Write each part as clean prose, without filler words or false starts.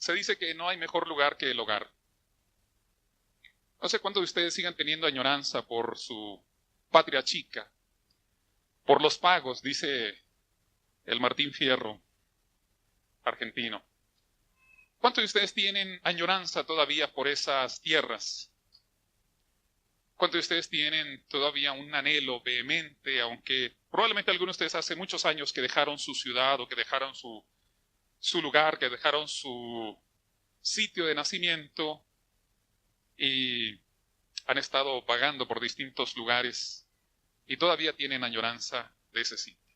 Se dice que no hay mejor lugar que el hogar. No sé cuántos de ustedes sigan teniendo añoranza por su patria chica, por los pagos, dice el Martín Fierro argentino. ¿Cuántos de ustedes tienen añoranza todavía por esas tierras? ¿Cuántos de ustedes tienen todavía un anhelo vehemente, aunque probablemente algunos de ustedes hace muchos años que dejaron su ciudad o que dejaron su lugar, que dejaron su sitio de nacimiento y han estado vagando por distintos lugares y todavía tienen añoranza de ese sitio?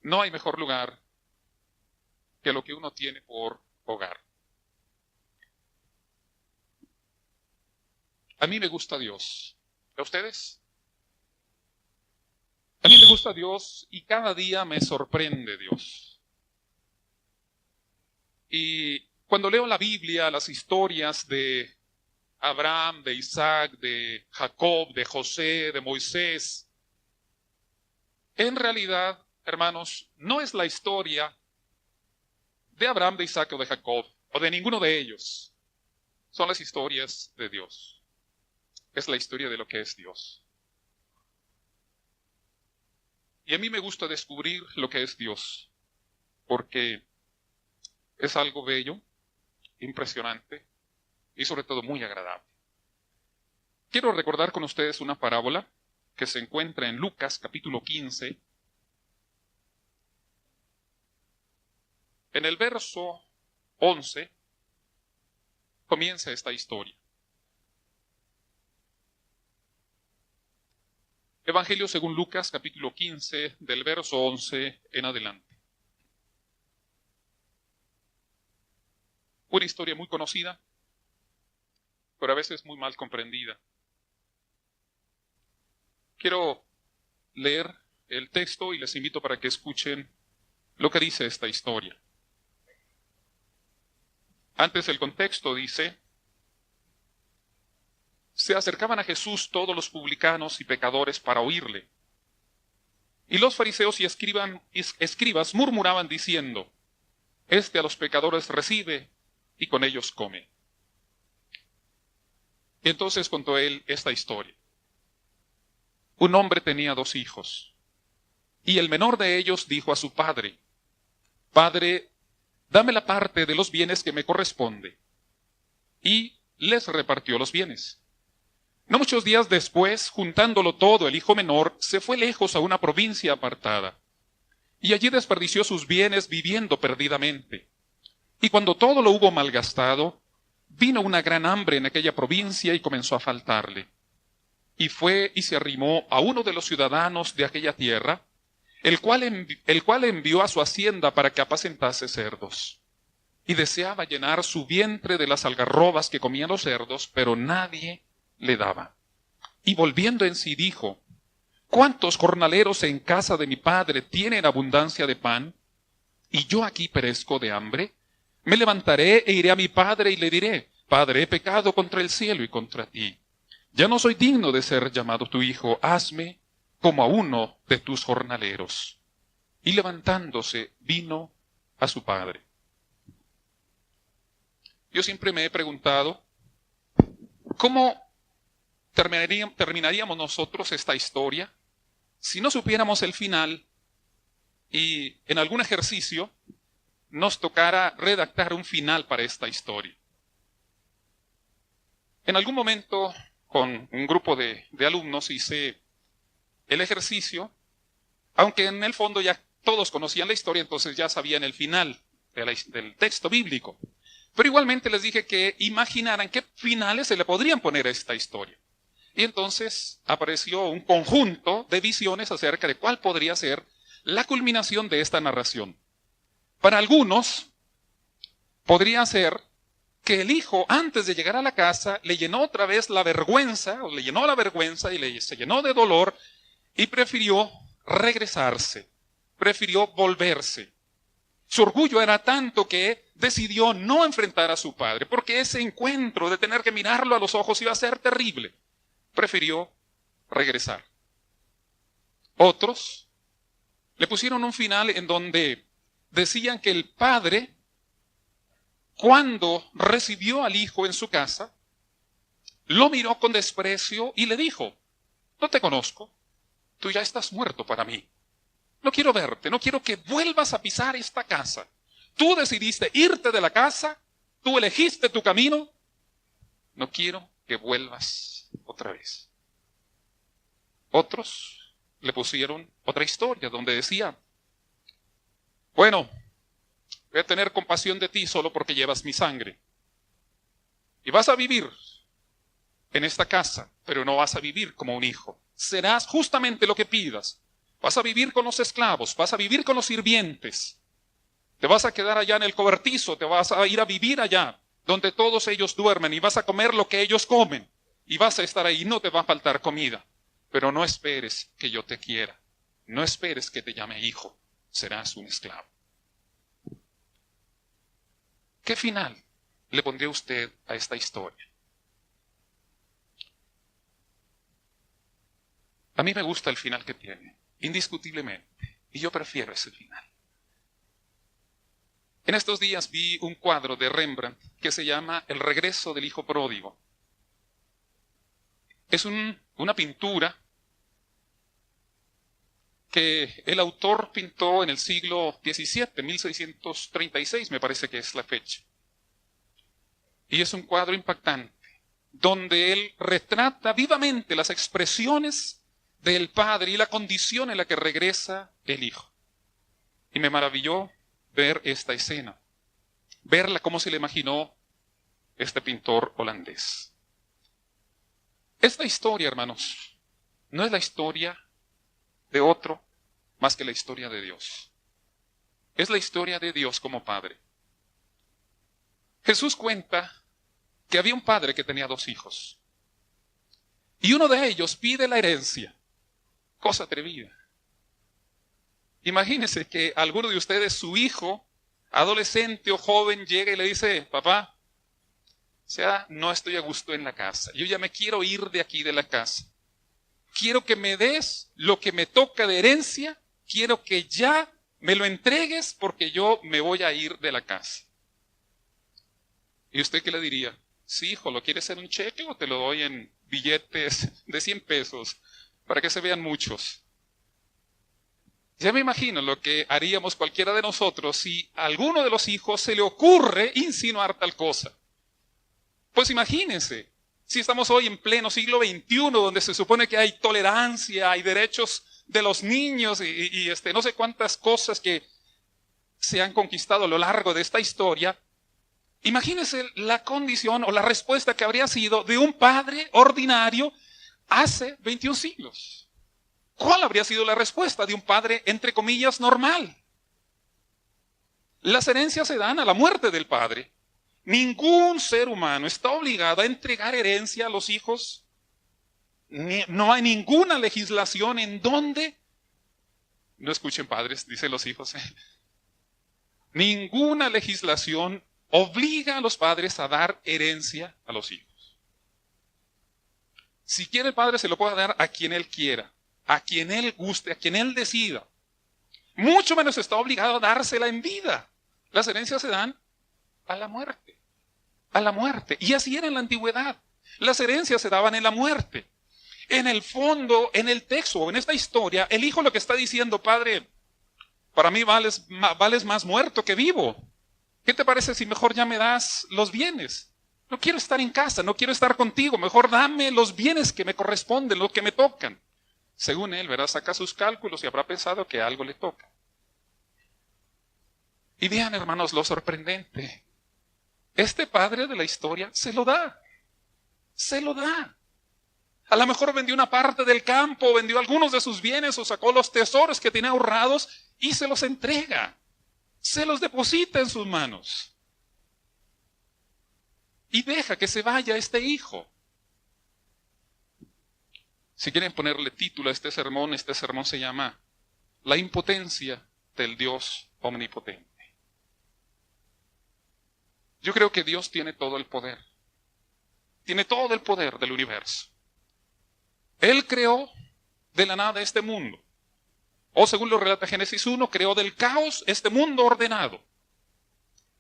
No hay mejor lugar que lo que uno tiene por hogar. A mí me gusta Dios. ¿A ustedes? A mí me gusta Dios y cada día me sorprende Dios. Y cuando leo la Biblia, las historias de Abraham, de Isaac, de Jacob, de José, de Moisés, en realidad, hermanos, no es la historia de Abraham, de Isaac o de Jacob, o de ninguno de ellos. Son las historias de Dios. Es la historia de lo que es Dios. Y a mí me gusta descubrir lo que es Dios, porque es algo bello, impresionante y sobre todo muy agradable. Quiero recordar con ustedes una parábola que se encuentra en Lucas capítulo 15. En el verso 11 comienza esta historia. Evangelio según Lucas, capítulo 15, del verso 11 en adelante. Una historia muy conocida, pero a veces muy mal comprendida. Quiero leer el texto y les invito para que escuchen lo que dice esta historia. Antes el contexto dice: se acercaban a Jesús todos los publicanos y pecadores para oírle. Y los fariseos y escribas murmuraban diciendo: este a los pecadores recibe y con ellos come. Y entonces contó él esta historia. Un hombre tenía 2 hijos, y el menor de ellos dijo a su padre: Padre, dame la parte de los bienes que me corresponde. Y les repartió los bienes. No muchos días después, juntándolo todo, el hijo menor se fue lejos a una provincia apartada, y allí desperdició sus bienes viviendo perdidamente. Y cuando todo lo hubo malgastado, vino una gran hambre en aquella provincia y comenzó a faltarle. Y fue y se arrimó a uno de los ciudadanos de aquella tierra, el cual envió a su hacienda para que apacentase cerdos. Y deseaba llenar su vientre de las algarrobas que comían los cerdos, pero nadie le daba. Y volviendo en sí dijo: ¿cuántos jornaleros en casa de mi padre tienen abundancia de pan? ¿Y yo aquí perezco de hambre? Me levantaré e iré a mi padre y le diré: Padre, he pecado contra el cielo y contra ti. Ya no soy digno de ser llamado tu hijo. Hazme como a uno de tus jornaleros. Y levantándose, vino a su padre. Yo siempre me he preguntado, ¿cómo terminaríamos nosotros esta historia si no supiéramos el final y en algún ejercicio nos tocara redactar un final para esta historia? En algún momento, con un grupo de alumnos, hice el ejercicio, aunque en el fondo ya todos conocían la historia, entonces ya sabían el final del texto bíblico. Pero igualmente les dije que imaginaran qué finales se le podrían poner a esta historia. Y entonces apareció un conjunto de visiones acerca de cuál podría ser la culminación de esta narración. Para algunos, podría ser que el hijo, antes de llegar a la casa, le llenó otra vez la vergüenza, o le llenó la vergüenza y se llenó de dolor, y prefirió regresarse, prefirió volverse. Su orgullo era tanto que decidió no enfrentar a su padre, porque ese encuentro de tener que mirarlo a los ojos iba a ser terrible. Prefirió regresar. Otros le pusieron un final en donde decían que el padre cuando recibió al hijo en su casa, lo miró con desprecio y le dijo: no te conozco, tú ya estás muerto para mí. No quiero verte, no quiero que vuelvas a pisar esta casa. Tú decidiste irte de la casa, tú elegiste tu camino, no quiero que vuelvas otra vez. Otros le pusieron otra historia donde decía: bueno, voy a tener compasión de ti solo porque llevas mi sangre. Y vas a vivir en esta casa, pero no vas a vivir como un hijo. Serás justamente lo que pidas. Vas a vivir con los esclavos, vas a vivir con los sirvientes. Te vas a quedar allá en el cobertizo, te vas a ir a vivir allá, donde todos ellos duermen, y vas a comer lo que ellos comen. Y vas a estar ahí, no te va a faltar comida. Pero no esperes que yo te quiera. No esperes que te llame hijo. Serás un esclavo. ¿Qué final le pondría usted a esta historia? A mí me gusta el final que tiene, indiscutiblemente, y yo prefiero ese final. En estos días vi un cuadro de Rembrandt que se llama El regreso del hijo pródigo. Es una pintura que el autor pintó en el siglo XVII, 1636 me parece que es la fecha. Y es un cuadro impactante, donde él retrata vivamente las expresiones del padre y la condición en la que regresa el hijo. Y me maravilló ver esta escena, verla como se le imaginó este pintor holandés. Esta historia, hermanos, no es la historia de otro más que la historia de Dios. Es la historia de Dios como Padre. Jesús cuenta que había un padre que tenía 2 hijos. Y uno de ellos pide la herencia. Cosa atrevida. Imagínense que alguno de ustedes, su hijo, adolescente o joven, llega y le dice: papá, no estoy a gusto en la casa. Yo ya me quiero ir de aquí de la casa. Quiero que me des lo que me toca de herencia. Quiero que ya me lo entregues porque yo me voy a ir de la casa. ¿Y usted qué le diría? Sí, hijo, ¿lo quieres en un cheque o te lo doy en billetes de 100 pesos para que se vean muchos? Ya me imagino lo que haríamos cualquiera de nosotros si a alguno de los hijos se le ocurre insinuar tal cosa. Pues imagínense, si estamos hoy en pleno siglo XXI, donde se supone que hay tolerancia, hay derechos de los niños y no sé cuántas cosas que se han conquistado a lo largo de esta historia. Imagínense la condición o la respuesta que habría sido de un padre ordinario hace 21 siglos. ¿Cuál habría sido la respuesta de un padre, entre comillas, normal? Las herencias se dan a la muerte del padre. Ningún ser humano está obligado a entregar herencia a los hijos. No hay ninguna legislación en donde, no escuchen padres, dicen los hijos, ninguna legislación obliga a los padres a dar herencia a los hijos. Si quiere el padre se lo puede dar a quien él quiera, a quien él guste, a quien él decida. Mucho menos está obligado a dársela en vida. Las herencias se dan a la muerte. A la muerte. Y así era en la antigüedad. Las herencias se daban en la muerte. En el fondo, en el texto, en esta historia, el hijo lo que está diciendo: padre, para mí vales más muerto que vivo. ¿Qué te parece si mejor ya me das los bienes? No quiero estar en casa, no quiero estar contigo. Mejor dame los bienes que me corresponden, los que me tocan. Según él, ¿verdad? Saca sus cálculos y habrá pensado que algo le toca. Y vean, hermanos, lo sorprendente. Este padre de la historia se lo da. Se lo da. A lo mejor vendió una parte del campo, vendió algunos de sus bienes o sacó los tesoros que tenía ahorrados y se los entrega. Se los deposita en sus manos. Y deja que se vaya este hijo. Si quieren ponerle título a este sermón se llama La impotencia del Dios omnipotente. Yo creo que Dios tiene todo el poder. Tiene todo el poder del universo. Él creó de la nada este mundo. O según lo relata Génesis 1, creó del caos este mundo ordenado.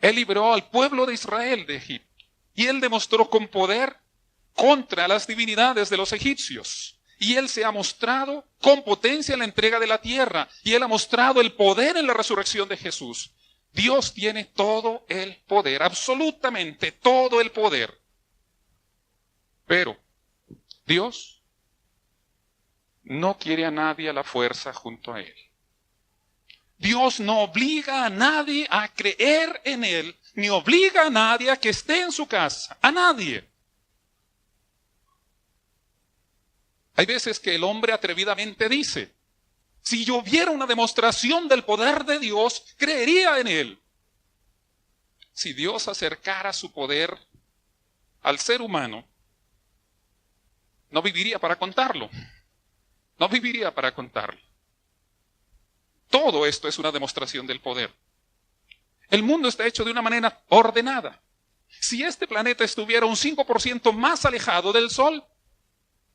Él libró al pueblo de Israel de Egipto. Y Él demostró con poder contra las divinidades de los egipcios. Y Él se ha mostrado con potencia en la entrega de la tierra. Y Él ha mostrado el poder en la resurrección de Jesús. Dios tiene todo el poder, absolutamente todo el poder. Pero Dios no quiere a nadie a la fuerza junto a Él. Dios no obliga a nadie a creer en Él, ni obliga a nadie a que esté en su casa, a nadie. Hay veces que el hombre atrevidamente dice, si yo viera una demostración del poder de Dios, creería en Él. Si Dios acercara su poder al ser humano, no viviría para contarlo. No viviría para contarlo. Todo esto es una demostración del poder. El mundo está hecho de una manera ordenada. Si este planeta estuviera un 5% más alejado del Sol,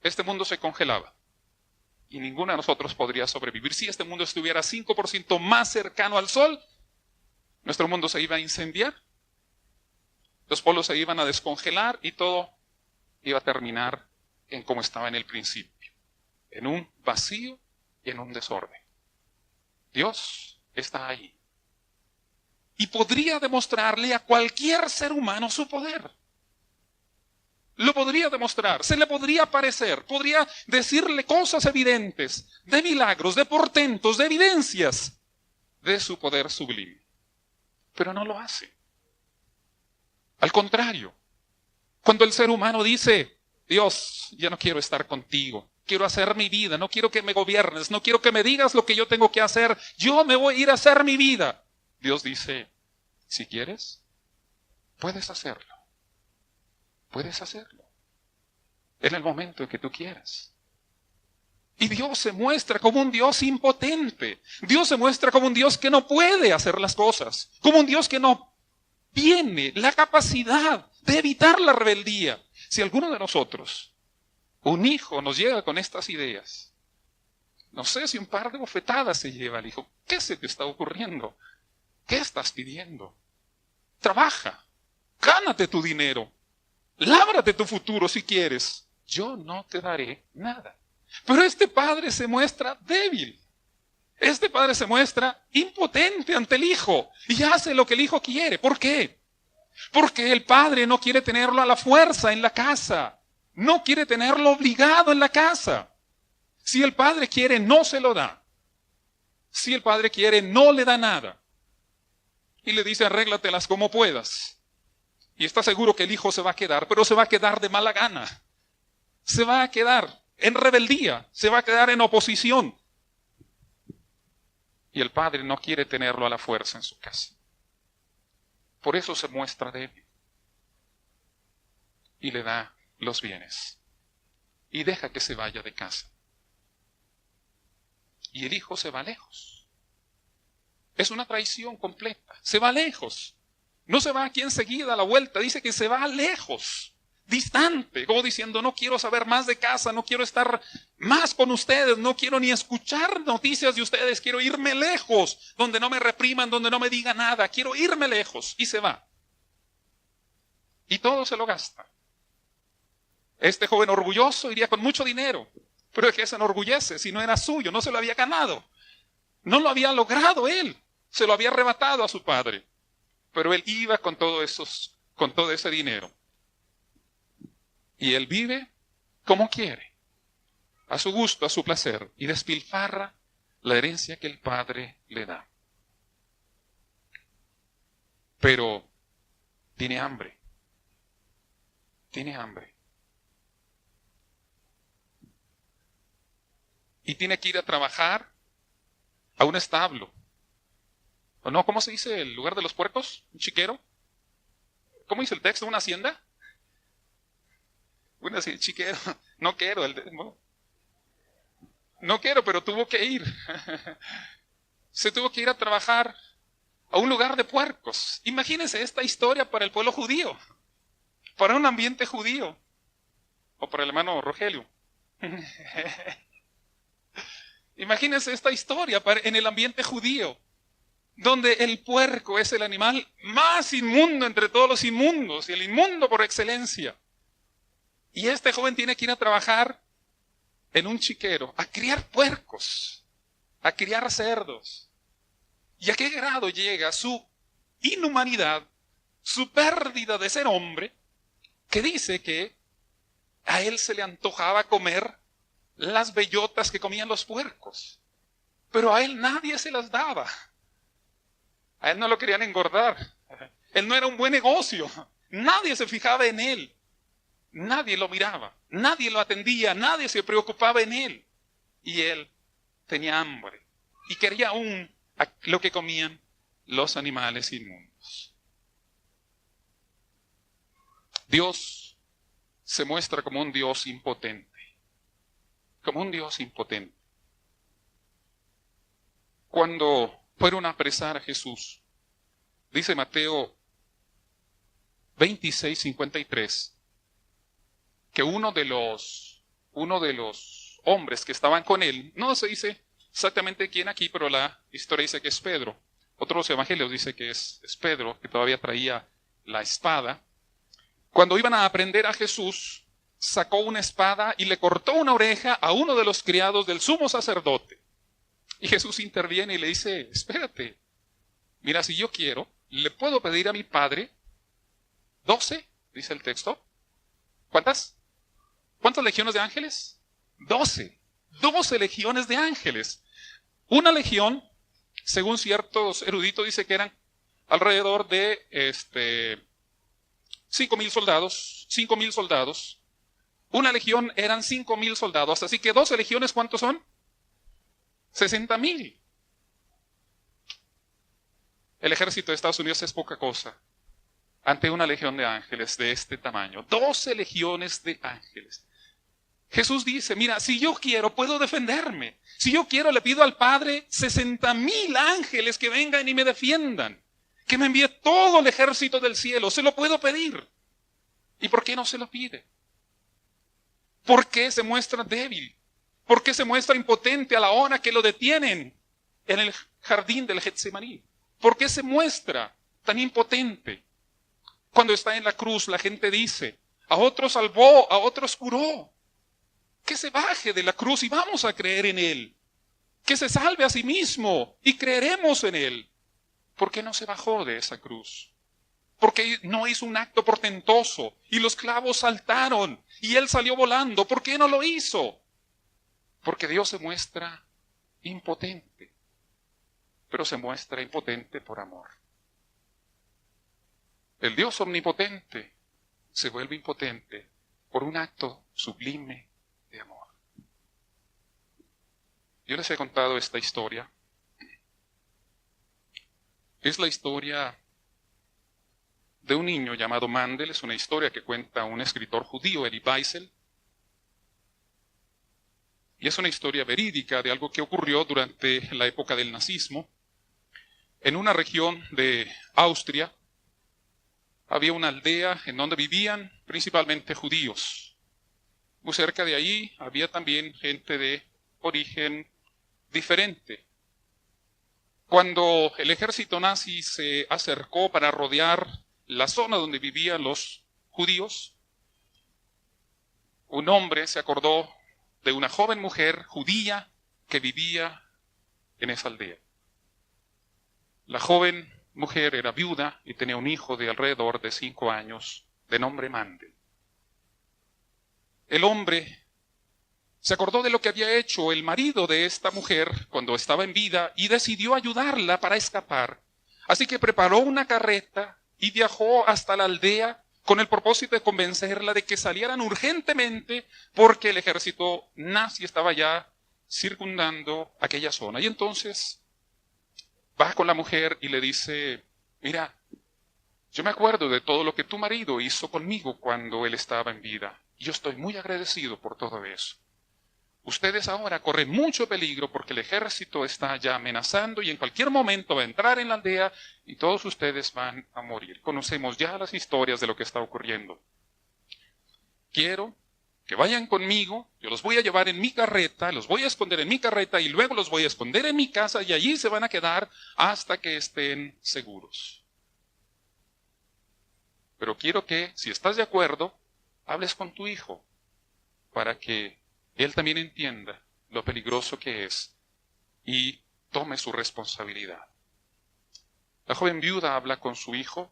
este mundo se congelaba. Y ninguno de nosotros podría sobrevivir. Si este mundo estuviera 5% más cercano al Sol, nuestro mundo se iba a incendiar. Los polos se iban a descongelar y todo iba a terminar en como estaba en el principio. En un vacío y en un desorden. Dios está ahí. Y podría demostrarle a cualquier ser humano su poder. Lo podría demostrar, se le podría aparecer, podría decirle cosas evidentes, de milagros, de portentos, de evidencias de su poder sublime. Pero no lo hace. Al contrario, cuando el ser humano dice, Dios, ya no quiero estar contigo, quiero hacer mi vida, no quiero que me gobiernes, no quiero que me digas lo que yo tengo que hacer, yo me voy a ir a hacer mi vida. Dios dice, si quieres, puedes hacerlo. Puedes hacerlo. En el momento en que tú quieras. Y Dios se muestra como un Dios impotente. Dios se muestra como un Dios que no puede hacer las cosas. Como un Dios que no tiene la capacidad de evitar la rebeldía. Si alguno de nosotros, un hijo, nos llega con estas ideas, no sé si un par de bofetadas se lleva al hijo. ¿Qué se te está ocurriendo? ¿Qué estás pidiendo? Trabaja. Gánate tu dinero. Lábrate tu futuro si quieres. Yo no te daré nada. Pero este padre se muestra débil. Este padre se muestra impotente ante el hijo y hace lo que el hijo quiere. ¿Por qué? Porque el padre no quiere tenerlo a la fuerza en la casa. No quiere tenerlo obligado en la casa. Si el padre quiere, no se lo da. Si el padre quiere, no le da nada. Y le dice, arréglatelas como puedas. Y está seguro que el hijo se va a quedar, pero se va a quedar de mala gana. Se va a quedar en rebeldía, se va a quedar en oposición. Y el padre no quiere tenerlo a la fuerza en su casa. Por eso se muestra débil. Y le da los bienes. Y deja que se vaya de casa. Y el hijo se va lejos. Es una traición completa. Se va lejos. No se va aquí enseguida a la vuelta. Dice que se va lejos. Distante. Como diciendo, no quiero saber más de casa. No quiero estar más con ustedes. No quiero ni escuchar noticias de ustedes. Quiero irme lejos. Donde no me repriman. Donde no me digan nada. Quiero irme lejos. Y se va. Y todo se lo gasta. Este joven orgulloso iría con mucho dinero. Pero ¿de qué se enorgullece? Si no era suyo. No se lo había ganado. No lo había logrado él. Se lo había arrebatado a su padre. Pero él iba con todo ese dinero. Y él vive como quiere, a su gusto, a su placer, y despilfarra la herencia que el padre le da. Pero tiene hambre. Tiene hambre. Y tiene que ir a trabajar a un establo. ¿O no? ¿Cómo se dice el lugar de los puercos? ¿Un chiquero? ¿Cómo dice el texto? ¿Una hacienda? Una hacienda, chiquero. No quiero. No quiero, pero tuvo que ir. Se tuvo que ir a trabajar a un lugar de puercos. Imagínense esta historia para el pueblo judío. Para un ambiente judío. O para el hermano Rogelio. Imagínense esta historia en el ambiente judío. donde el puerco es el animal más inmundo entre todos los inmundos y el inmundo por excelencia. Y este joven tiene que ir a trabajar en un chiquero, a criar puercos, a criar cerdos. ¿Y a qué grado llega su inhumanidad, su pérdida de ser hombre, que dice que a él se le antojaba comer las bellotas que comían los puercos? Pero a él nadie se las daba. A él no lo querían engordar. Él no era un buen negocio. Nadie se fijaba en él. Nadie lo miraba. Nadie lo atendía. Nadie se preocupaba en él. Y él tenía hambre. Y quería aún lo que comían los animales inmundos. Dios se muestra como un Dios impotente. Como un Dios impotente. Cuando fueron a apresar a Jesús, dice Mateo 26:53, que uno de los hombres que estaban con él, no se dice exactamente quién aquí, pero la historia dice que es Pedro. Otros evangelios dice que es Pedro, que todavía traía la espada. Cuando iban a aprender a Jesús, sacó una espada y le cortó una oreja a uno de los criados del sumo sacerdote. Y Jesús interviene y le dice, espérate, mira, si yo quiero, le puedo pedir a mi padre 12, dice el texto. ¿Cuántas? ¿Cuántas legiones de ángeles? 12. 12 legiones de ángeles. Una legión, según ciertos eruditos, dice que eran alrededor de 5,000 soldados. 5,000 soldados. Una legión eran 5,000 soldados. Así que 12 legiones, ¿cuántos son? 60,000. El ejército de Estados Unidos es poca cosa ante una legión de ángeles de este tamaño. 12 legiones de ángeles. Jesús dice, mira, si yo quiero, puedo defenderme. Si yo quiero, le pido al Padre 60,000 ángeles que vengan y me defiendan. Que me envíe todo el ejército del cielo. Se lo puedo pedir. ¿Y por qué no se lo pide? ¿Por qué se muestra débil? ¿Por qué se muestra impotente a la hora que lo detienen en el jardín del Getsemaní? ¿Por qué se muestra tan impotente? Cuando está en la cruz, la gente dice, a otros salvó, a otros curó. Que se baje de la cruz y vamos a creer en Él. Que se salve a sí mismo y creeremos en Él. ¿Por qué no se bajó de esa cruz? Porque no hizo un acto portentoso y los clavos saltaron y Él salió volando. ¿Por qué no lo hizo? Porque Dios se muestra impotente, pero se muestra impotente por amor. El Dios omnipotente se vuelve impotente por un acto sublime de amor. Yo les he contado esta historia. Es la historia de un niño llamado Mandel. Es una historia que cuenta un escritor judío, Elie Wiesel. Y es una historia verídica de algo que ocurrió durante la época del nazismo. En una región de Austria había una aldea en donde vivían principalmente judíos. Muy cerca de allí había también gente de origen diferente. Cuando el ejército nazi se acercó para rodear la zona donde vivían los judíos, un hombre se acordó de una joven mujer judía que vivía en esa aldea. La joven mujer era viuda y tenía un hijo de alrededor de 5 años, de nombre Mandel. El hombre se acordó de lo que había hecho el marido de esta mujer cuando estaba en vida y decidió ayudarla para escapar. Así que preparó una carreta y viajó hasta la aldea con el propósito de convencerla de que salieran urgentemente porque el ejército nazi estaba ya circundando aquella zona. Y entonces va con la mujer y le dice, mira, yo me acuerdo de todo lo que tu marido hizo conmigo cuando él estaba en vida. Y yo estoy muy agradecido por todo eso. Ustedes ahora corren mucho peligro porque el ejército está ya amenazando y en cualquier momento va a entrar en la aldea y todos ustedes van a morir. Conocemos ya las historias de lo que está ocurriendo. Quiero que vayan conmigo, yo los voy a llevar en mi carreta, los voy a esconder en mi carreta y luego los voy a esconder en mi casa y allí se van a quedar hasta que estén seguros. Pero quiero que, si estás de acuerdo, hables con tu hijo para que él también entienda lo peligroso que es y tome su responsabilidad. La joven viuda habla con su hijo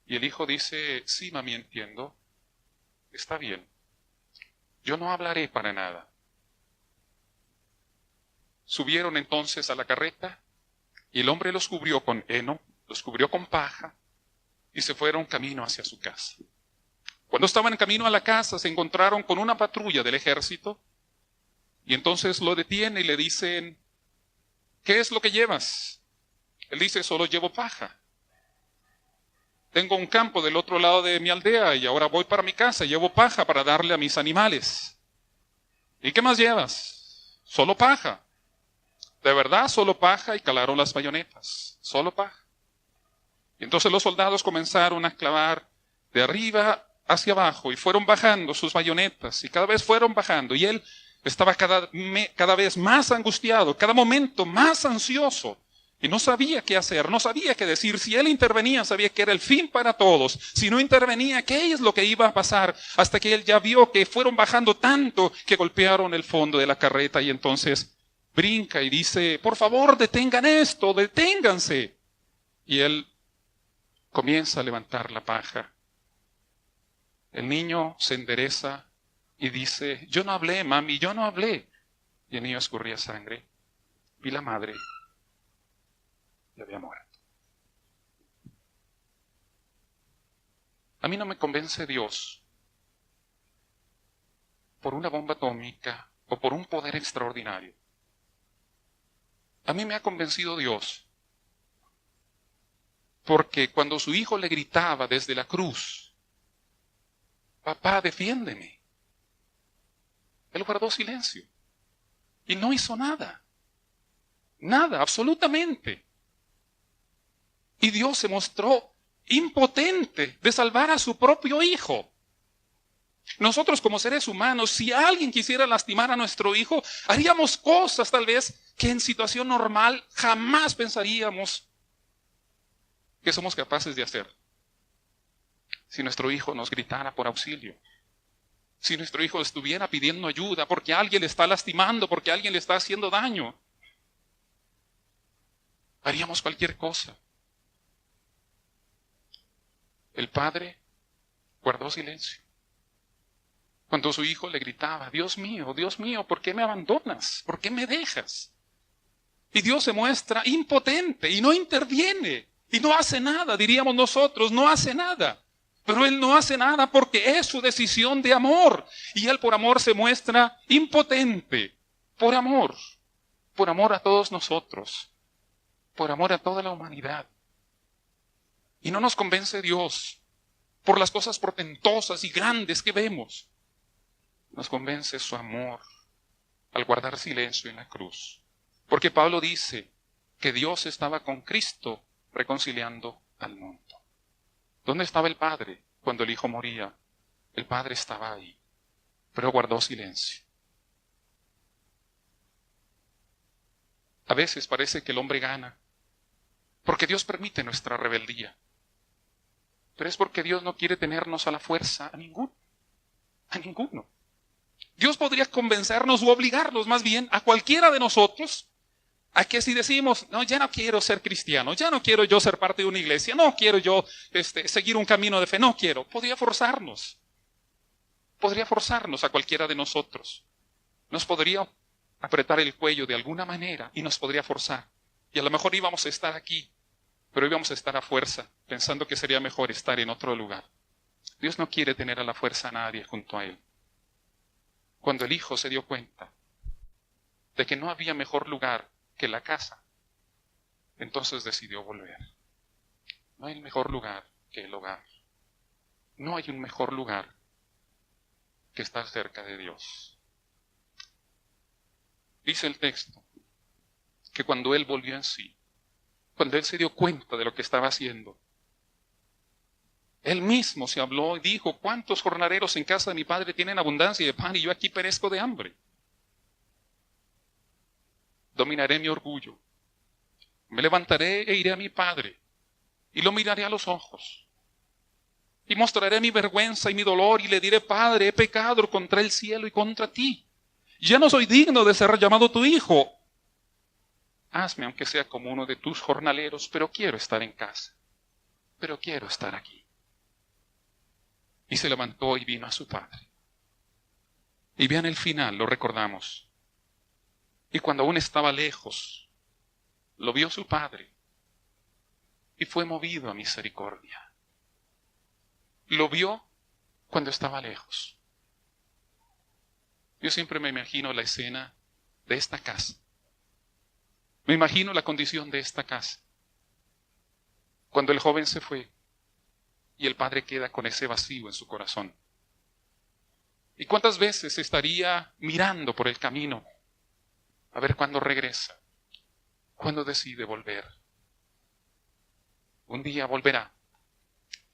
y el hijo dice, sí, mami, entiendo, está bien, yo no hablaré para nada. Subieron entonces a la carreta y el hombre los cubrió con heno, los cubrió con paja y se fueron camino hacia su casa. Cuando estaban en camino a la casa se encontraron con una patrulla del ejército y entonces lo detienen y le dicen, ¿qué es lo que llevas? Él dice, solo llevo paja. Tengo un campo del otro lado de mi aldea y ahora voy para mi casa, llevo paja para darle a mis animales. ¿Y qué más llevas? Solo paja. De verdad, solo paja, y calaron las bayonetas. Solo paja. Y entonces los soldados comenzaron a clavar de arriba hacia abajo y fueron bajando sus bayonetas y cada vez fueron bajando y él estaba cada vez más angustiado, cada momento más ansioso. Y no sabía qué hacer, no sabía qué decir. Si él intervenía, sabía que era el fin para todos. Si no intervenía, ¿qué es lo que iba a pasar? Hasta que él ya vio que fueron bajando tanto que golpearon el fondo de la carreta y entonces brinca y dice, por favor, detengan esto, deténganse. Y él comienza a levantar la paja. El niño se endereza y dice, yo no hablé, mami, yo no hablé. Y el niño escurría sangre. Y la madre había muerto. A mí no me convence Dios por una bomba atómica o por un poder extraordinario. A mí me ha convencido Dios porque cuando su hijo le gritaba desde la cruz, papá, defiéndeme, él guardó silencio y no hizo nada. Nada, absolutamente. Y Dios se mostró impotente de salvar a su propio hijo. Nosotros como seres humanos, si alguien quisiera lastimar a nuestro hijo, haríamos cosas tal vez que en situación normal jamás pensaríamos que somos capaces de hacer. Si nuestro hijo nos gritara por auxilio, si nuestro hijo estuviera pidiendo ayuda porque alguien le está lastimando, porque alguien le está haciendo daño, haríamos cualquier cosa. El padre guardó silencio. Cuando su hijo le gritaba, Dios mío, ¿por qué me abandonas? ¿Por qué me dejas? Y Dios se muestra impotente y no interviene y no hace nada, diríamos nosotros, no hace nada. Pero Él no hace nada porque es su decisión de amor. Y Él por amor se muestra impotente. Por amor a todos nosotros, por amor a toda la humanidad. Y no nos convence Dios por las cosas portentosas y grandes que vemos. Nos convence su amor al guardar silencio en la cruz. Porque Pablo dice que Dios estaba con Cristo reconciliando al mundo. ¿Dónde estaba el Padre cuando el Hijo moría? El Padre estaba ahí, pero guardó silencio. A veces parece que el hombre gana porque Dios permite nuestra rebeldía. Pero es porque Dios no quiere tenernos a la fuerza a ninguno. A ninguno. Dios podría convencernos u obligarnos más bien a cualquiera de nosotros a que si decimos, no, ya no quiero ser cristiano, ya no quiero yo ser parte de una iglesia, no quiero yo seguir un camino de fe, no quiero. Podría forzarnos a cualquiera de nosotros. Nos podría apretar el cuello de alguna manera y nos podría forzar. Y a lo mejor íbamos a estar aquí, pero íbamos a estar a fuerza, pensando que sería mejor estar en otro lugar. Dios no quiere tener a la fuerza a nadie junto a Él. Cuando el Hijo se dio cuenta de que no había mejor lugar que la casa, entonces decidió volver. No hay mejor lugar que el hogar. No hay un mejor lugar que estar cerca de Dios. Dice el texto que cuando él volvió en sí, cuando él se dio cuenta de lo que estaba haciendo, Él mismo se habló y dijo, ¿cuántos jornaleros en casa de mi padre tienen abundancia de pan y yo aquí perezco de hambre? Dominaré mi orgullo. Me levantaré e iré a mi padre y lo miraré a los ojos. Y mostraré mi vergüenza y mi dolor y le diré, Padre, he pecado contra el cielo y contra ti. Ya no soy digno de ser llamado tu hijo. Hazme aunque sea como uno de tus jornaleros, pero quiero estar en casa. Pero quiero estar aquí. Y se levantó y vino a su padre. Y vean el final, lo recordamos. Y cuando aún estaba lejos, lo vio su padre y fue movido a misericordia. Lo vio cuando estaba lejos. Yo siempre me imagino la escena de esta casa. Me imagino la condición de esta casa. Cuando el joven se fue y el padre queda con ese vacío en su corazón. ¿Y cuántas veces estaría mirando por el camino a ver cuándo regresa? ¿Cuándo decide volver? Un día volverá.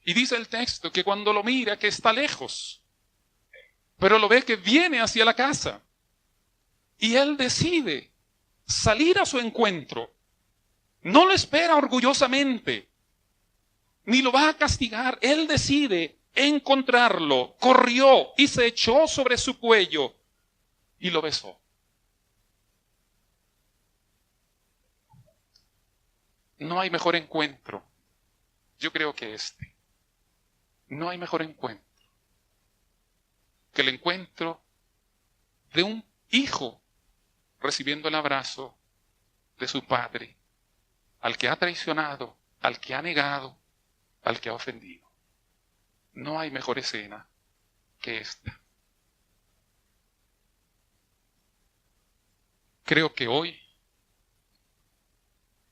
Y dice el texto que cuando lo mira que está lejos, pero lo ve que viene hacia la casa. Y él decide salir a su encuentro. No lo espera orgullosamente, ni lo va a castigar. Él decide encontrarlo. Corrió y se echó sobre su cuello y lo besó. No hay mejor encuentro. Yo creo que este. No hay mejor encuentro que el encuentro de un hijo recibiendo el abrazo de su padre, al que ha traicionado, al que ha negado, al que ha ofendido. No hay mejor escena que esta. Creo que hoy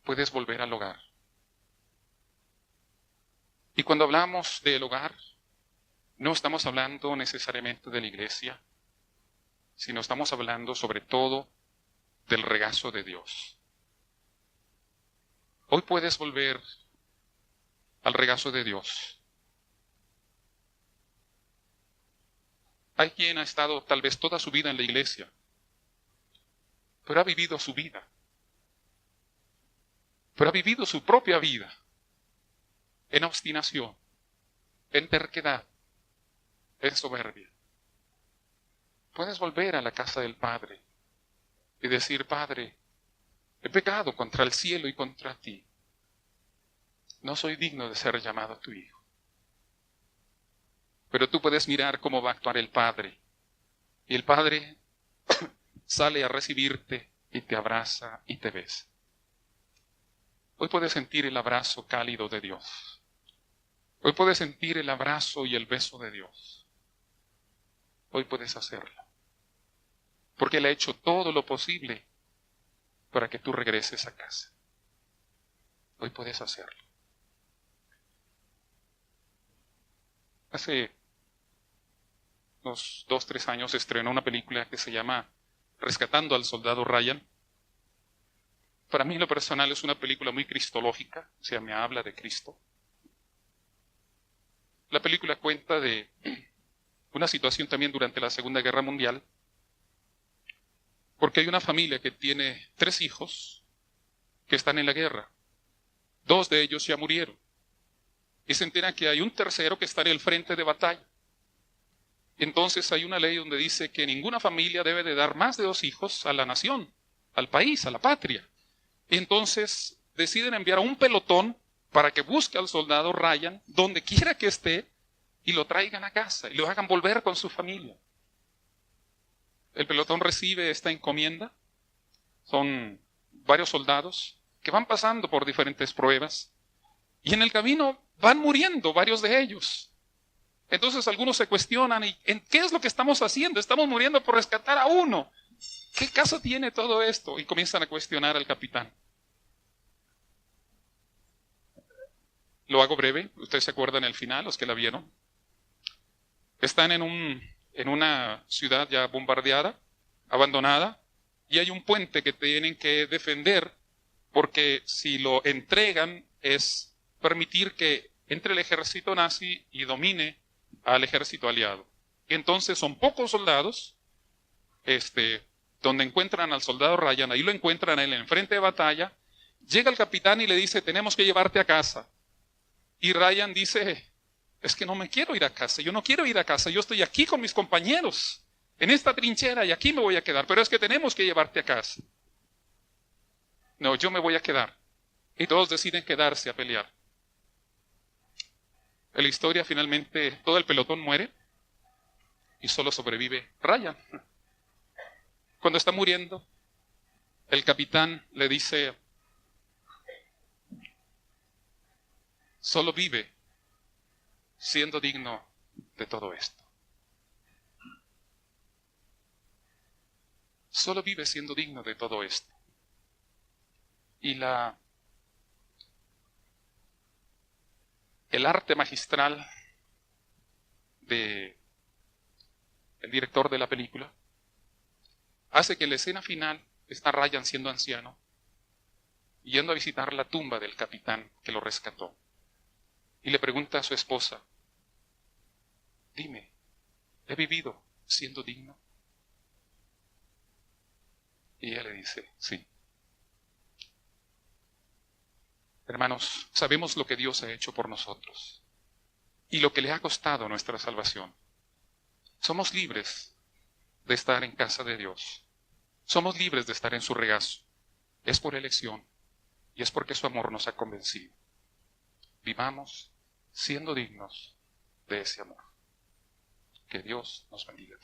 puedes volver al hogar. Y cuando hablamos del hogar, no estamos hablando necesariamente de la iglesia, sino estamos hablando sobre todo del regazo de Dios. Hoy puedes volver al regazo de Dios. Hay quien ha estado tal vez toda su vida en la iglesia, pero ha vivido su vida. Pero ha vivido su propia vida en obstinación, en terquedad, en soberbia. Puedes volver a la casa del Padre y decir, Padre, he pecado contra el cielo y contra ti. No soy digno de ser llamado tu hijo. Pero tú puedes mirar cómo va a actuar el Padre. Y el Padre sale a recibirte y te abraza y te besa. Hoy puedes sentir el abrazo cálido de Dios. Hoy puedes sentir el abrazo y el beso de Dios. Hoy puedes hacerlo. Porque Él ha hecho todo lo posible para que tú regreses a casa. Hoy puedes hacerlo. Hace unos 2-3 años se estrenó una película que se llama Rescatando al Soldado Ryan. Para mí en lo personal es una película muy cristológica, o sea, me habla de Cristo. La película cuenta de una situación también durante la Segunda Guerra Mundial, porque hay una familia que tiene 3 hijos que están en la guerra. 2 de ellos ya murieron. Y se enteran que hay un tercero que está en el frente de batalla. Entonces hay una ley donde dice que ninguna familia debe de dar más de 2 hijos a la nación, al país, a la patria. Entonces deciden enviar a un pelotón para que busque al soldado Ryan, donde quiera que esté, y lo traigan a casa, y lo hagan volver con su familia. El pelotón recibe esta encomienda. Son varios soldados que van pasando por diferentes pruebas, y en el camino van muriendo varios de ellos. Entonces algunos se cuestionan, ¿en qué es lo que estamos haciendo? Estamos muriendo por rescatar a uno. ¿Qué caso tiene todo esto? Y comienzan a cuestionar al capitán. Lo hago breve, ustedes se acuerdan el final, los que la vieron. Están en una ciudad ya bombardeada, abandonada, y hay un puente que tienen que defender, porque si lo entregan es permitir que entre el ejército nazi y domine al ejército aliado. Entonces son pocos soldados, donde encuentran al soldado Ryan, ahí lo encuentran a él en frente de batalla, llega el capitán y le dice, tenemos que llevarte a casa. Y Ryan dice, es que no me quiero ir a casa, yo no quiero ir a casa, yo estoy aquí con mis compañeros, en esta trinchera y aquí me voy a quedar, pero es que tenemos que llevarte a casa. No, yo me voy a quedar. Y todos deciden quedarse a pelear. En la historia finalmente todo el pelotón muere y solo sobrevive Ryan. Cuando está muriendo, el capitán le dice, solo vive siendo digno de todo esto. Solo vive siendo digno de todo esto. Y el arte magistral del director de la película hace que en la escena final está Ryan siendo anciano, yendo a visitar la tumba del capitán que lo rescató. Y le pregunta a su esposa, dime, ¿he vivido siendo digno? Y ella le dice, sí. Hermanos, sabemos lo que Dios ha hecho por nosotros y lo que le ha costado nuestra salvación. Somos libres de estar en casa de Dios. Somos libres de estar en su regazo. Es por elección y es porque su amor nos ha convencido. Vivamos siendo dignos de ese amor. Que Dios nos bendiga.